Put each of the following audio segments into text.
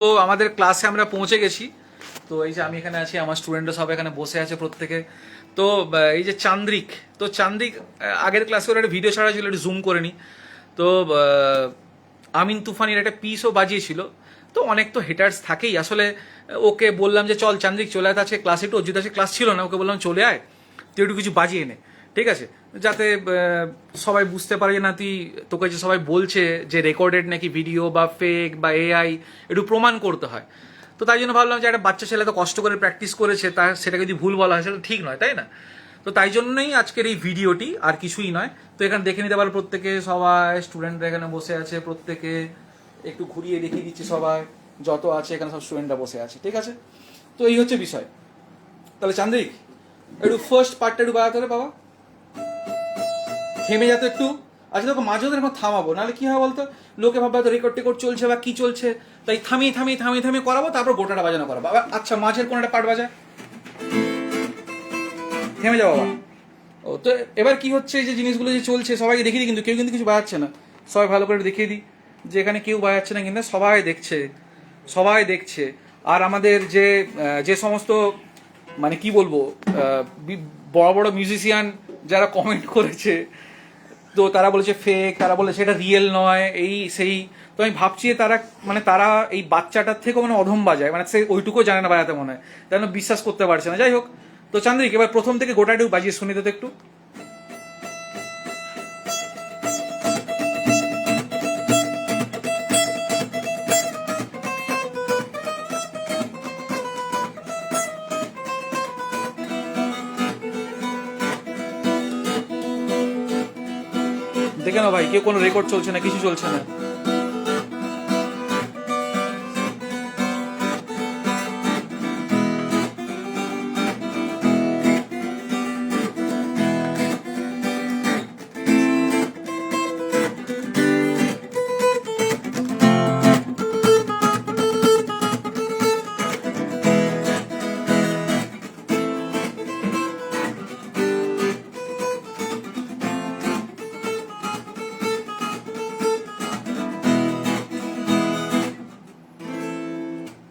তো আমাদের ক্লাসে আমরা পৌঁছে গেছি। তো এই যে আমি এখানে আছি, আমার স্টুডেন্টরা সব এখানে বসে আছে প্রত্যেকে। তো এই যে চান্দ্রিক, তো চান্দ্রিক আগের ক্লাসে ওর একটা ভিডিও ছাড়া ছিল, একটু জুম করে নি। তো আমিন তুফানির একটা পিসও বাজিয়েছিল। তো অনেক তো হেটার্স থাকেই আসলে। ওকে বললাম যে চল চান্দ্রিক চলে আয়, আজকে ক্লাসে একটু অর্জিত আছে, ক্লাস ছিল না, ওকে বললাম চলে আয়, তুই একটু কিছু বাজিয়ে নে, ঠিক আছে, যাতে সবাই বুঝতে পারে যে না তুই, তোকে যে সবাই বলছে যে রেকর্ডেড নাকি ভিডিও বা ফেক বা এআই, একটু প্রমাণ করতে হয়। তো তাই জন্য ভাবলাম যে একটা বাচ্চা ছেলে তো কষ্ট করে প্র্যাকটিস করেছে, তার সেটাকে যদি ভুল বলা হয় সেটা ঠিক নয়, তাই না? তো তাই জন্যই আজকের এই ভিডিওটি, আর কিছুই নয়। তো এখানে দেখে নিতে পারো প্রত্যেকে, সবাই স্টুডেন্টরা এখানে বসে আছে, প্রত্যেকে একটু ঘুরিয়ে দেখিয়ে দিচ্ছি, সবাই যত আছে এখানে সব স্টুডেন্টরা বসে আছে, ঠিক আছে? তো এই হচ্ছে বিষয়। তাহলে চান্দ্রিক একটু ফার্স্ট পার্টটা একটু বাড়াতে হবে বাবা, থেমে যাতে একটু। আচ্ছা তোকে মাঝে ওদের এখন থামাবো, নাহলে কি হয় বলতো, লোকে ভাববে তো রেকর্ড টেকর্ড চলছে বা কি চলছে, তাই থামিয়ে থামিয়ে থামিয়ে থামিয়ে করাবো, তারপর গোটাটা বাজানো করাবো। আচ্ছা মাঝের কোন একটা পার্ট বাজা, থেমে যাও বাবা। ও তো এবার কি হচ্ছে, এই যে জিনিসগুলো যে চলছে সবাইকে দেখিয়ে দিই, কিন্তু কেউ কিন্তু কিছু বাজাচ্ছে না। সবাই ভালো করে দেখিয়ে দিই যে এখানে কেউ বাজাচ্ছে না, কিন্তু সবাই দেখছে, সবাই দেখছে। আর আমাদের যে যে সমস্ত, মানে কি বলবো, বড় বড় মিউজিশিয়ান যারা কমেন্ট করেছে, তো তারা বলেছে ফেক, তারা বলেছে এটা রিয়েল নয়, এই সেই। তো আমি ভাবছি তারা, মানে তারা এই বাচ্চাটার থেকেও মানে অধম বাজায়, মানে সে ওইটুকু জানে না বাজাতে মনে হয়, যেন বিশ্বাস করতে পারছে না। যাই হোক, তো চান্দ্রিক এবার প্রথম থেকে গোটাটুকু বাজিয়ে শুনি তো একটু। দেখে নাও ভাই, কেউ কোনো রেকর্ড চলছে না, কিছু চলছে না।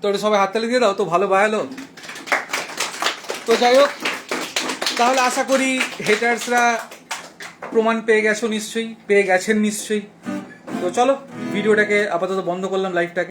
তো এটা সবাই হাততালি দিয়ে দাও, তো ভালো বায়ালো। তো যাই হোক, তাহলে আশা করি হেটার্সরা প্রমাণ পেয়ে গেছো নিশ্চয়ই, পেয়ে গেছেন নিশ্চয়ই। তো চলো ভিডিওটাকে আপাতত বন্ধ করলাম, লাইভটাকে।